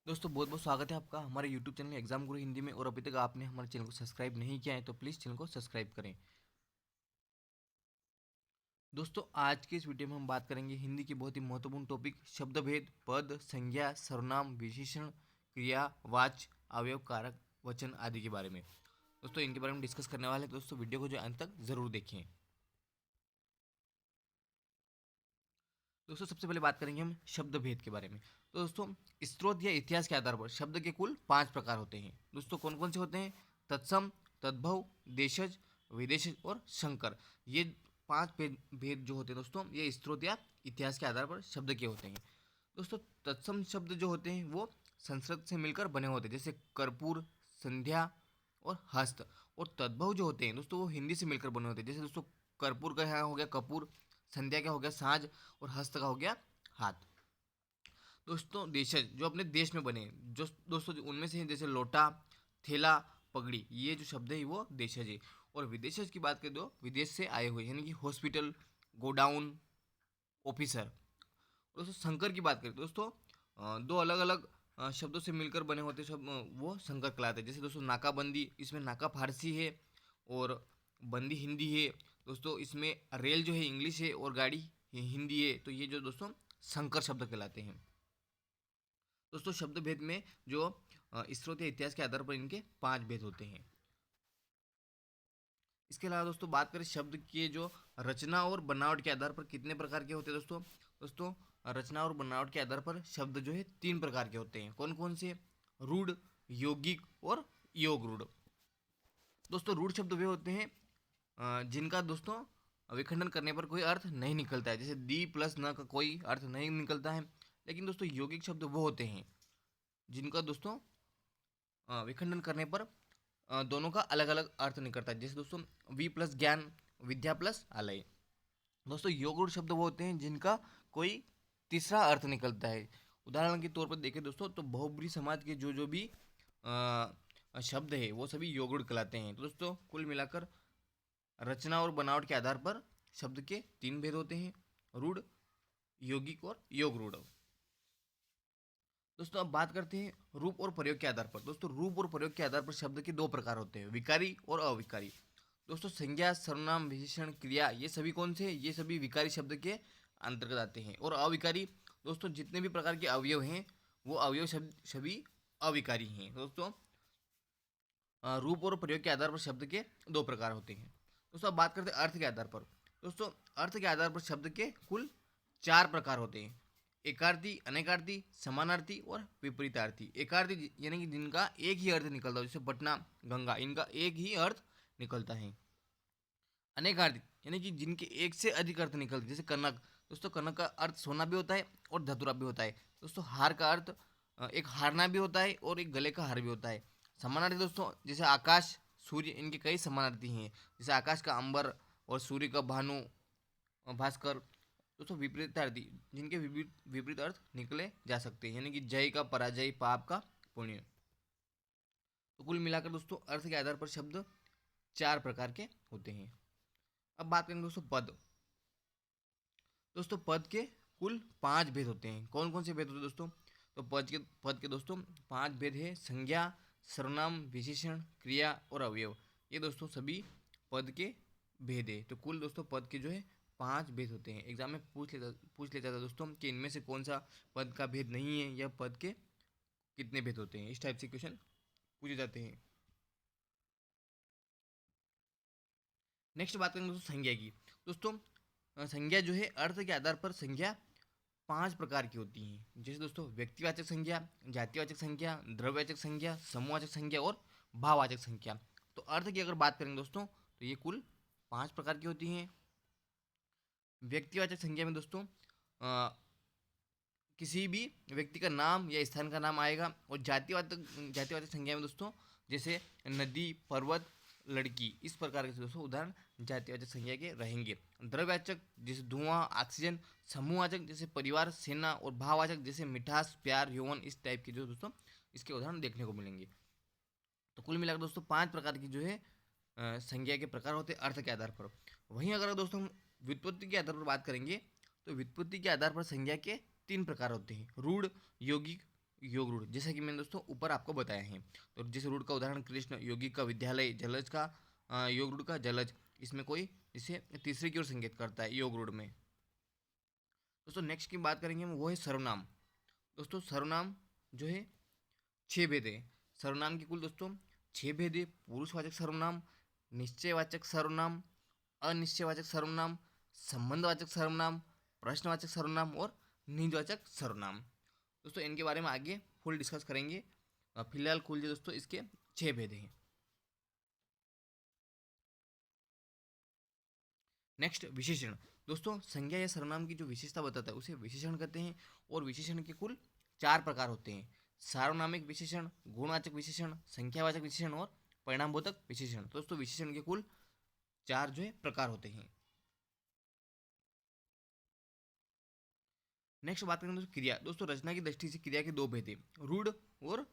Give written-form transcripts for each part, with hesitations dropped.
दोस्तों बहुत बहुत स्वागत है आपका हमारे YouTube चैनल एग्जाम गुरु हिंदी में। और अभी तक आपने हमारे चैनल को सब्सक्राइब नहीं किया है तो प्लीज़ चैनल को सब्सक्राइब करें। दोस्तों आज के इस वीडियो में हम बात करेंगे हिंदी की बहुत ही महत्वपूर्ण टॉपिक शब्द भेद, पद, संज्ञा, सर्वनाम, विशेषण, क्रिया, वाच्य, अवयव, कारक, वचन आदि के बारे में। दोस्तों इनके बारे में डिस्कस करने वाले हैं। दोस्तों वीडियो को जो अंत तक जरूर देखें। दोस्तों सबसे पहले बात करेंगे हम शब्द भेद के बारे में। तो दोस्तों स्रोत या इतिहास के आधार पर शब्द के कुल 5 प्रकार होते हैं। दोस्तों कौन कौन से होते हैं? तत्सम, तद्भव, देशज, विदेशज और संकर। ये 5 भेद जो होते हैं दोस्तों, ये स्रोत या इतिहास के आधार पर शब्द के होते हैं। दोस्तों तत्सम शब्द जो होते हैं वो संस्कृत से मिलकर बने होते हैं, जैसे कर्पूर, संध्या और हस्त। और तद्भव जो होते हैं दोस्तों वो हिंदी से मिलकर बने होते हैं, जैसे दोस्तों कर्पूर का यहाँ हो गया कपूर, संध्या का हो गया साँझ और हस्त का हो गया हाथ। दोस्तों देशज जो अपने देश में बने जो दोस्तों उनमें से हैं, जैसे लोटा, थैला, पगड़ी, ये जो शब्द है वो देशज है। और विदेशज की बात करें तो विदेश से आए हुए, यानी कि हॉस्पिटल, गोडाउन, ऑफिसर। दोस्तों संकर की बात करें तो दोस्तों दो अलग अलग शब्दों से मिलकर बने होते सब वो संकर कहलाते हैं। जैसे दोस्तों नाकाबंदी, इसमें नाका फारसी है और बंदी हिंदी है। दोस्तों इसमें रेल जो है इंग्लिश है और गाड़ी हिंदी है। तो ये जो दोस्तों संकर शब्द कहलाते हैं। दोस्तों शब्द भेद में जो स्रोत या इतिहास के आधार पर इनके 5 भेद होते हैं। इसके अलावा दोस्तों बात करें शब्द के जो रचना और बनावट के आधार पर कितने प्रकार के होते हैं दोस्तों। दोस्तों रचना और बनावट के आधार पर शब्द जो है 3 प्रकार के होते हैं। कौन कौन से? रूढ़, यौगिक और योग रूढ़। दोस्तों रूढ़ शब्द वे होते हैं जिनका दोस्तों विखंडन करने पर कोई अर्थ नहीं निकलता है, जैसे दी प्लस न का कोई अर्थ नहीं निकलता है। लेकिन दोस्तों यौगिक शब्द वो होते हैं जिनका दोस्तों विखंडन करने पर दोनों का अलग अलग अर्थ निकलता है, जैसे दोस्तों वी प्लस ज्ञान, विद्या प्लस आलय। दोस्तों योग शब्द वो होते हैं जिनका कोई तीसरा अर्थ निकलता है। उदाहरण के तौर पर देखें दोस्तों तो बहुब्री समाज के जो जो भी शब्द है वो सभी योगुड़ कहलाते हैं। तो दोस्तों कुल मिलाकर रचना और बनावट के आधार पर शब्द के 3 भेद होते हैं, रूढ़, यौगिक और योग रूढ़। दोस्तों अब बात करते हैं रूप और प्रयोग के आधार पर। दोस्तों रूप और प्रयोग के आधार पर शब्द के 2 प्रकार होते हैं, विकारी और अविकारी। दोस्तों संज्ञा, सर्वनाम, विशेषण, क्रिया, ये सभी कौन से? ये सभी विकारी शब्द के अंतर्गत आते हैं। और अविकारी दोस्तों जितने भी प्रकार के अवयव हैं वो अवयव सभी अविकारी हैं। दोस्तों रूप और प्रयोग के आधार पर शब्द के 2 प्रकार होते हैं। दोस्तों अब बात करते हैं अर्थ के आधार पर। दोस्तों अर्थ के आधार पर शब्द के कुल 4 प्रकार होते हैं, एकार्थी, अनेकार्थी, समानार्थी और विपरीतार्थी। एकार्थी यानी कि जिनका एक ही अर्थ निकलता है, जैसे पटना, गंगा, इनका एक ही अर्थ निकलता है। अनेकार्थी यानी कि जिनके एक से अधिक अर्थ निकलते हैं, जैसे कनक। दोस्तों कनक का अर्थ सोना भी होता है और धतुरा भी होता है। दोस्तों हार का अर्थ एक हारना भी होता है और एक गले का हार भी होता है। समानार्थी दोस्तों जैसे आकाश, सूर्य, इनके कई समानार्थी हैं, जैसे आकाश का अंबर और सूर्य का भानु, भास्कर। दोस्तों विपरीतार्थी जिनके विपरीत विपरीत अर्थ निकले जा सकते हैं, यानी कि जय का पराजय, पाप का पुण्य। तो कुल मिलाकर दोस्तों अर्थ के आधार पर शब्द 4 प्रकार के होते हैं। अब बात करेंगे दोस्तों पद। दोस्तों पद के कुल 5 भेद होते हैं। कौन कौन से भेद होते हैं दोस्तों? तो पद के दोस्तों 5 भेद है, संज्ञा, सर्वनाम, विशेषण, क्रिया और अवयव। ये दोस्तों सभी पद के भेद है। तो कुल दोस्तों पद के जो है 5 भेद होते हैं। एग्जाम में पूछ लेता था दोस्तों कि इनमें से कौन सा पद का भेद नहीं है या पद के कितने भेद होते हैं। इस टाइप से क्वेश्चन पूछे जाते हैं। नेक्स्ट बात करेंगे दोस्तों संज्ञा की। दोस्तों संज्ञा जो है अर्थ के आधार पर संज्ञा 5 प्रकार की होती हैं, जैसे दोस्तों व्यक्तिवाचक संज्ञा, जातिवाचक संज्ञा, द्रव्यवाचक संज्ञा, समूहवाचक संज्ञा और भाववाचक संज्ञा। तो अर्थ की अगर बात करेंगे दोस्तों तो ये कुल 5 प्रकार की होती हैं। व्यक्तिवाचक संज्ञा में दोस्तों किसी भी व्यक्ति का नाम या स्थान का नाम आएगा। और जातिवाचक संज्ञा में दोस्तों जैसे नदी, पर्वत, लड़की, इस प्रकार के दोस्तों उदाहरण जातिवाचक संज्ञा के रहेंगे। द्रव्यवाचक जैसे धुआं, ऑक्सीजन, समूहवाचक जैसे परिवार, सेना और भाववाचक जैसे मिठास, प्यार, यौवन, इस टाइप के जो दोस्तों इसके उदाहरण देखने को मिलेंगे। तो कुल मिलाकर दोस्तों 5 प्रकार की जो है संज्ञा के प्रकार होते हैं अर्थ के आधार पर। वहीं अगर दोस्तों हम व्युत्पत्ति के आधार पर बात करेंगे तो व्युत्पत्ति के आधार पर संज्ञा के 3 प्रकार होते हैं, रूढ़, यौगिक योग रूढ़, जैसा कि मैंने दोस्तों ऊपर आपको बताया है। तो जैसे रूढ़ का उदाहरण कृष्ण, योगी का विद्यालय, जलज का योग रूढ़ का जलज, इसमें कोई इसे तीसरे की ओर संकेत करता है योग रूढ़ में। दोस्तों नेक्स्ट की बात करेंगे हम, वो है सर्वनाम। दोस्तों सर्वनाम जो है 6 भेद है। सर्वनाम की कुल दोस्तों 6 भेद है। पुरुषवाचक सर्वनाम, निश्चयवाचक सर्वनाम, अनिश्चयवाचक सर्वनाम, संबंधवाचक सर्वनाम, प्रश्नवाचक सर्वनाम और निजवाचक सर्वनाम। दोस्तों इनके बारे में आगे फुल डिस्कस करेंगे। फिलहाल कुल जो दोस्तों इसके 6 भेद हैं। नेक्स्ट विशेषण। दोस्तों संज्ञा या सर्वनाम की जो विशेषता बताता है उसे विशेषण कहते हैं। और विशेषण के कुल 4 प्रकार होते हैं: सार्वनामिक विशेषण, गुणवाचक विशेषण, संख्यावाचक विशेषण और परिणामबोधक विशेषण। दोस्तों विशेषण के कुल 4 जो है प्रकार होते हैं। नेक्स्ट बात करेंगे दोस्तों क्रिया। दोस्तों रचना की दृष्टि से क्रिया के 2 भेद हैं, रूढ़ और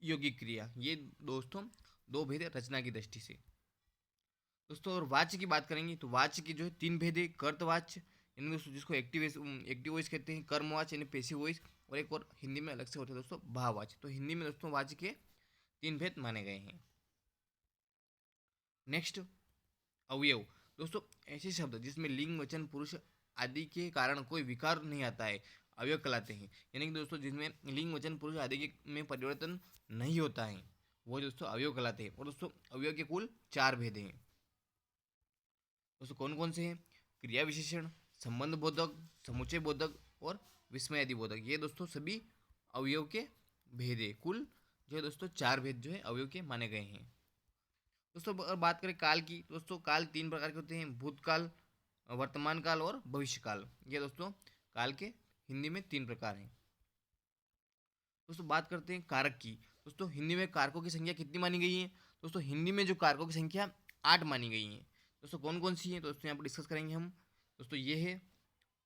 यौगिक क्रिया। ये दोस्तों 2 भेद है रचना की दृष्टि से। दोस्तों और वाच्य की बात करेंगे तो वाच्य की जो है 3 भेद है: कर्तवाच्य यानी दोस्तों जिसको एक्टिव वॉइस कहते हैं, कर्मवाच्य यानी पेसिव वॉइस, और एक और हिंदी में अलग से होते हैं दोस्तों भाववाच्य। तो हिंदी में दोस्तों वाच्य के 3 भेद माने गए हैं। नेक्स्ट अवयव। दोस्तों ऐसे शब्द जिसमें लिंग, वचन, पुरुष आदि के कारण कोई विकार नहीं आता है, अवयव कहलाते हैं। यानी कि दोस्तों जिसमें लिंग, वचन, पुरुष आदि के में परिवर्तन नहीं होता है वो दोस्तों अवयव कहलाते हैं। और दोस्तों अवयव के कुल 4 भेद हैं। दोस्तों कौन कौन से हैं? क्रिया विशेषण, संबंध बोधक, समुच्चय बोधक और विस्मयादि बोधक। ये दोस्तों सभी अवयव के भेद है। कुल जो है दोस्तों 4 भेद जो है अवयव के माने गए हैं। दोस्तों अगर बात करें काल की, दोस्तों काल 3 प्रकार के होते हैं: भूतकाल, वर्तमान काल और भविष्य काल। ये दोस्तों काल के हिंदी में 3 प्रकार हैं। दोस्तों बात करते हैं कारक की। दोस्तों हिंदी में कारकों की संख्या कितनी मानी गई है? दोस्तों हिंदी में जो कारकों की संख्या 8 मानी गई है। दोस्तों कौन कौन सी है दोस्तों यहाँ पर डिस्कस करेंगे हम। दोस्तों ये है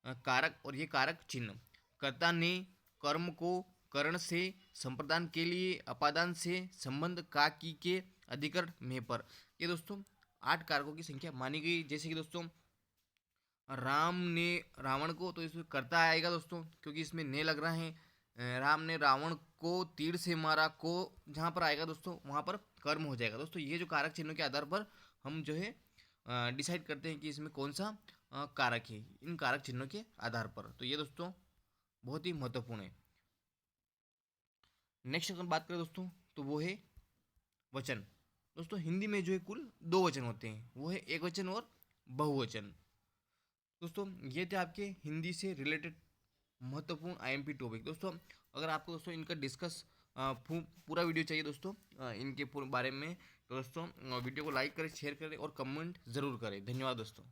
कारक, और ये कारक चिन्ह: कर्ता ने, कर्म को, करण से, संप्रदान के लिए, अपादान से, संबंध का, की के, अधिकरण में पर। ये दोस्तों 8 कारकों की संख्या मानी गई। जैसे कि दोस्तों राम ने रावण को, तो इसमें कर्ता आएगा दोस्तों क्योंकि इसमें ने लग रहा है। राम ने रावण को तीर से मारा, को जहाँ पर आएगा दोस्तों वहाँ पर कर्म हो जाएगा। दोस्तों ये जो कारक चिन्हों के आधार पर हम जो है डिसाइड करते हैं कि इसमें कौन सा कारक है, इन कारक चिन्हों के आधार पर। तो ये दोस्तों बहुत ही महत्वपूर्ण है। नेक्स्ट अगर बात करें दोस्तों तो वो है वचन। दोस्तों हिंदी में जो है कुल 2 वचन होते हैं, वो है एक वचन और बहुवचन। दोस्तों ये थे आपके हिंदी से रिलेटेड महत्वपूर्ण आईएमपी टॉपिक। दोस्तों अगर आपको दोस्तों इनका डिस्कस पूरा वीडियो चाहिए दोस्तों इनके पूरे बारे में, तो दोस्तों वीडियो को लाइक करें, शेयर करें और कमेंट ज़रूर करें। धन्यवाद दोस्तों।